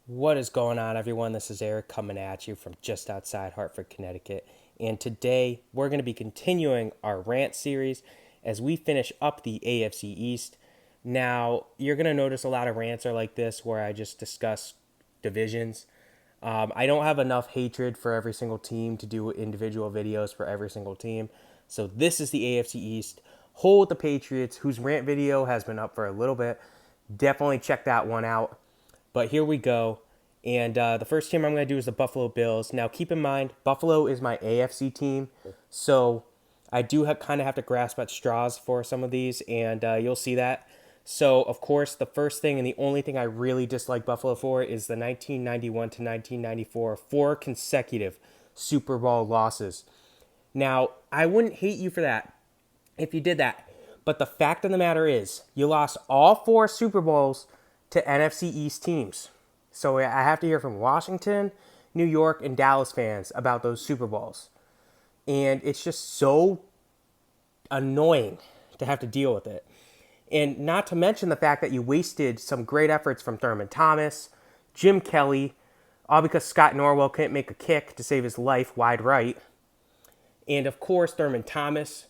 What is going on, everyone? This is Eric coming at you from just outside Hartford, Connecticut. And today we're going to be continuing our rant series as we finish up the AFC East. Now, you're going to notice a lot of rants are like this where I just discuss divisions. I don't have enough hatred for every single team to do individual videos for every single team. So, this is the AFC East. Hold the Patriots, whose rant video has been up for a little bit. Definitely check that one out. But here we go. And the first team I'm going to do is the Buffalo Bills. Now, keep in mind, Buffalo is my AFC team. So I do kind of have to grasp at straws for some of these, and you'll see that. So, of course, the first thing and the only thing I really dislike Buffalo for is the 1991 to 1994 four consecutive Super Bowl losses. Now, I wouldn't hate you for that if you did that. But the fact of the matter is, you lost all four Super Bowls to NFC East teams. So I have to hear from Washington, New York, and Dallas fans about those Super Bowls. And it's just so annoying to have to deal with it. And not to mention the fact that you wasted some great efforts from Thurman Thomas, Jim Kelly, all because Scott Norwell couldn't make a kick to save his life wide right. And of course, Thurman Thomas,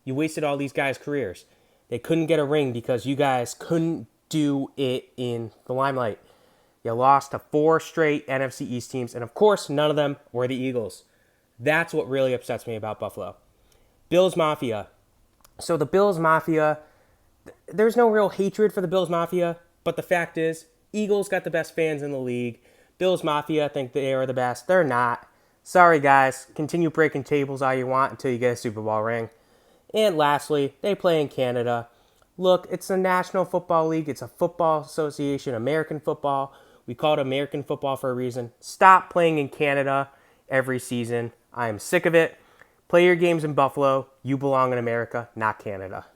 you wasted all these guys' careers. They couldn't get a ring because you guys couldn't do it in the limelight. You lost to four straight NFC East teams, and of course, none of them were the Eagles. That's what really upsets me about Buffalo. Bills Mafia. So the Bills Mafia, there's no real hatred for the Bills Mafia, but the fact is, Eagles got the best fans in the league. Bills Mafia think they are the best. They're not. Sorry, guys. Continue breaking tables all you want until you get a Super Bowl ring. And lastly, they play in Canada. Look, it's a National Football League. It's a football association, American football. We call it American football for a reason. Stop playing in Canada every season. I am sick of it. Play your games in Buffalo. You belong in America, not Canada.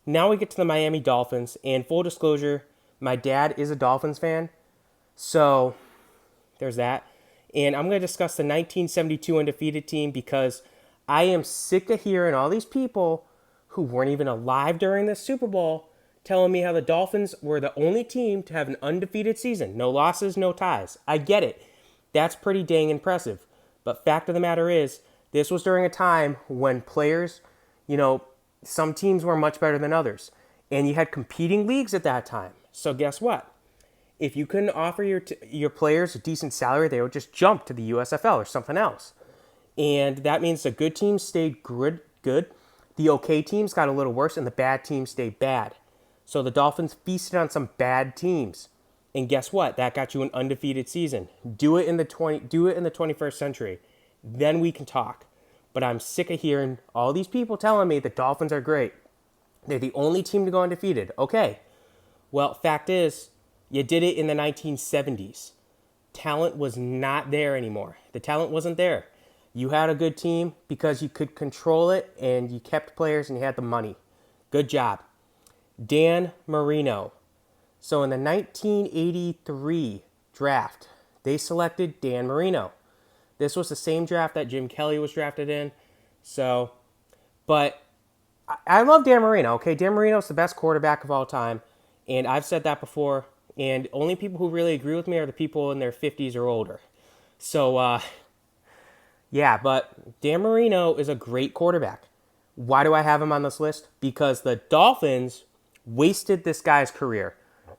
Now we get to the Miami Dolphins. And full disclosure, my dad is a Dolphins fan. So there's that. And I'm going to discuss the 1972 undefeated team because I am sick of hearing all these people who weren't even alive during this Super Bowl telling me how the Dolphins were the only team to have an undefeated season. No losses, no ties. I get it. That's pretty dang impressive. But fact of the matter is, this was during a time when players, some teams were much better than others. And you had competing leagues at that time. So guess what? If you couldn't offer your players a decent salary, they would just jump to the USFL or something else. And that means the good teams stayed good. The okay teams got a little worse, and the bad teams stayed bad. So the Dolphins feasted on some bad teams. And guess what? That got you an undefeated season. Do it in the 21st century. Then we can talk. But I'm sick of hearing all these people telling me the Dolphins are great. They're the only team to go undefeated. Okay. Well, fact is, you did it in the 1970s. Talent was not there anymore. The talent wasn't there. You had a good team because you could control it and you kept players and you had the money. Good job. Dan Marino. So in the 1983 draft, they selected Dan Marino. This was the same draft that Jim Kelly was drafted in. But I love Dan Marino, okay? Dan Marino is the best quarterback of all time. And I've said that before. And only people who really agree with me are the people in their 50s or older. So, yeah, but Dan Marino is a great quarterback. Why do I have him on this list? Because the Dolphins wasted this guy's career.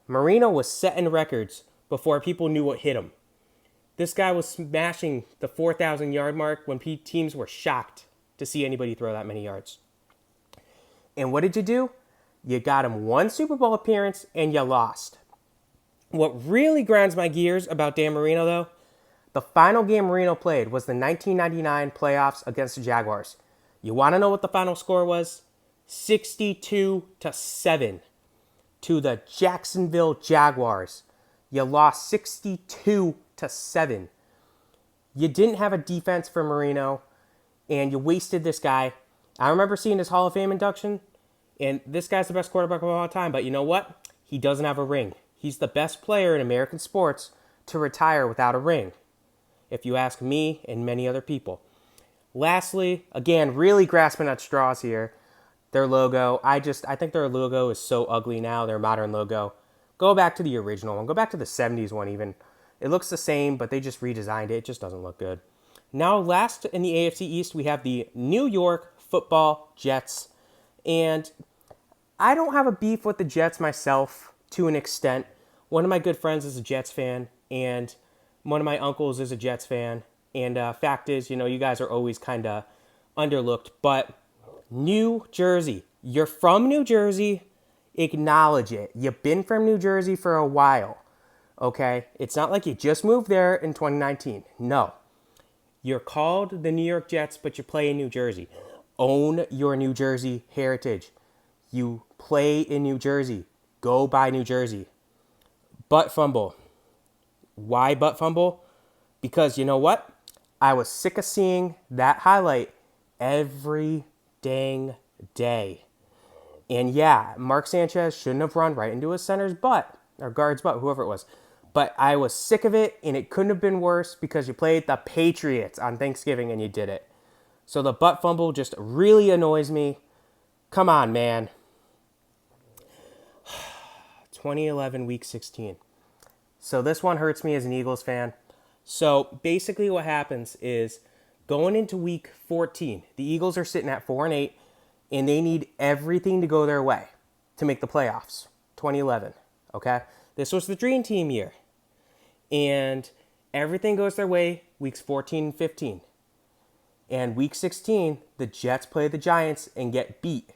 Marino was setting records before people knew what hit him. This guy was smashing the 4,000-yard mark when teams were shocked to see anybody throw that many yards. And what did you do? You got him one Super Bowl appearance and you lost. What really grinds my gears about Dan Marino, though, the final game Marino played was the 1999 playoffs against the Jaguars. You want to know what the final score was? 62-7 to the Jacksonville Jaguars. You lost 62-7. You didn't have a defense for Marino, and you wasted this guy. I remember seeing his Hall of Fame induction, and this guy's the best quarterback of all time. But you know what? He doesn't have a ring. He's the best player in American sports to retire without a ring, if you ask me and many other people. Lastly, again, really grasping at straws here, their logo. I think their logo is so ugly now, their modern logo. Go back to the original one. Go back to the 70s one even. It looks the same, but they just redesigned it. It just doesn't look good. Now, last in the AFC East, we have the New York Football Jets. And I don't have a beef with the Jets myself to an extent. One of my good friends is a Jets fan, and one of my uncles is a Jets fan. And fact is, you guys are always kind of underlooked. But New Jersey, you're from New Jersey, acknowledge it. You've been from New Jersey for a while, okay? It's not like you just moved there in 2019. No. You're called the New York Jets, but you play in New Jersey. Own your New Jersey heritage. You play in New Jersey. Go by New Jersey. Butt fumble. Why butt fumble? Because you know what? I was sick of seeing that highlight every dang day. And yeah, Mark Sanchez shouldn't have run right into his center's butt, or guard's butt, whoever it was. But I was sick of it, and it couldn't have been worse because you played the Patriots on Thanksgiving and you did it. So the butt fumble just really annoys me. Come on, man. 2011, Week 16. So this one hurts me as an Eagles fan. So basically what happens is going into Week 14, the Eagles are sitting at 4-8, and they need everything to go their way to make the playoffs. 2011, okay? This was the dream team year. And everything goes their way weeks 14 and 15. And week 16, the Jets play the Giants and get beat.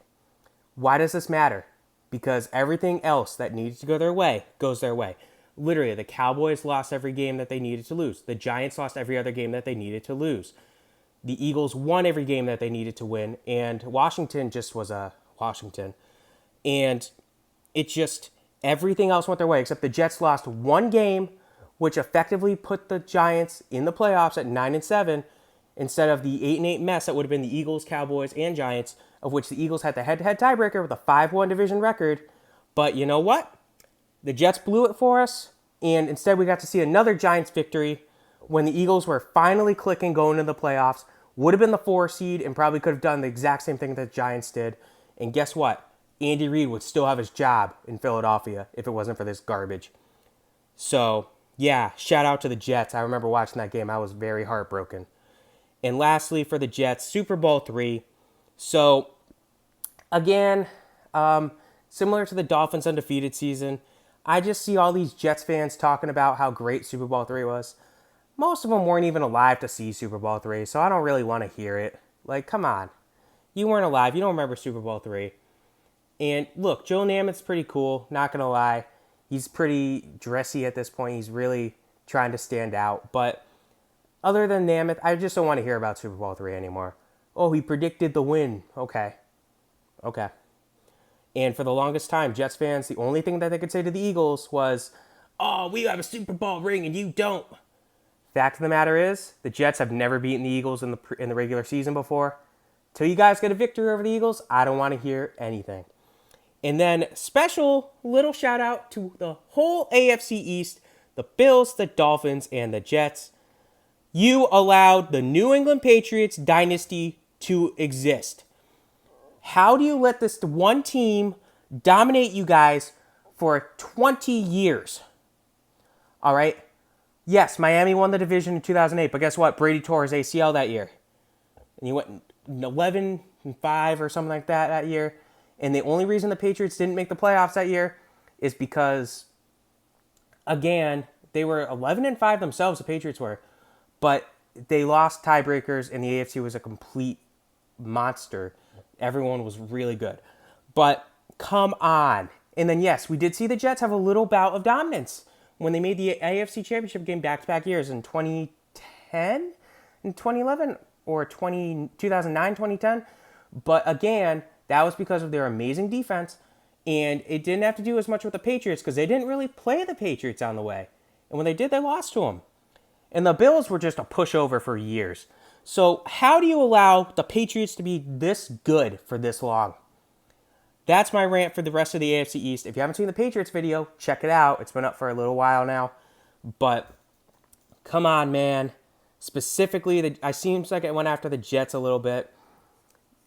Why does this matter? Because everything else that needs to go their way goes their way. Literally, the Cowboys lost every game that they needed to lose. The Giants lost every other game that they needed to lose. The Eagles won every game that they needed to win. And Washington just was a Washington. And it just, everything else went their way, except the Jets lost one game, which effectively put the Giants in the playoffs at 9-7, instead of the 8-8 mess that would have been the Eagles, Cowboys, and Giants, of which the Eagles had the head-to-head tiebreaker with a 5-1 division record. But you know what? The Jets blew it for us, and instead we got to see another Giants victory when the Eagles were finally clicking going into the playoffs. Would have been the 4 seed and probably could have done the exact same thing that the Giants did. And guess what? Andy Reid would still have his job in Philadelphia if it wasn't for this garbage. So, yeah, shout out to the Jets. I remember watching that game. I was very heartbroken. And lastly, for the Jets, Super Bowl III. So, again, similar to the Dolphins' undefeated season, I just see all these Jets fans talking about how great Super Bowl III was. Most of them weren't even alive to see Super Bowl III, so I don't really want to hear it. Like, come on. You weren't alive. You don't remember Super Bowl III. And look, Joe Namath's pretty cool, not going to lie. He's pretty dressy at this point. He's really trying to stand out. But other than Namath, I just don't want to hear about Super Bowl III anymore. Oh, he predicted the win. Okay. And for the longest time, Jets fans, the only thing that they could say to the Eagles was, oh, we have a Super Bowl ring and you don't. Fact of the matter is, the Jets have never beaten the Eagles in the regular season before. Till you guys get a victory over the Eagles, I don't want to hear anything. And then special little shout out to the whole AFC East, the Bills, the Dolphins, and the Jets. You allowed the New England Patriots dynasty to exist. How do you let this one team dominate you guys for 20 years? All right. Yes, Miami won the division in 2008, but guess what? Brady tore his ACL that year. And he went 11-5 or something like that year. And the only reason the Patriots didn't make the playoffs that year is because, again, they were 11-5 themselves, the Patriots were, but they lost tiebreakers and the AFC was a complete monster. Everyone was really good. But come on. And then, yes, we did see the Jets have a little bout of dominance when they made the AFC Championship game back-to-back years in 2010, in 2011, or 2009, 2010. But again, that was because of their amazing defense, and it didn't have to do as much with the Patriots because they didn't really play the Patriots on the way. And when they did, they lost to them. And the Bills were just a pushover for years. So how do you allow the Patriots to be this good for this long? That's my rant for the rest of the AFC East. If you haven't seen the Patriots video, check it out. It's been up for a little while now. But come on, man. Specifically, I seems like I went after the Jets a little bit.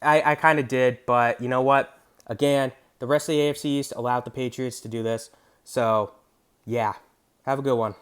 I kind of did, but you know what? Again, the rest of the AFC East allowed the Patriots to do this. So, yeah. Have a good one.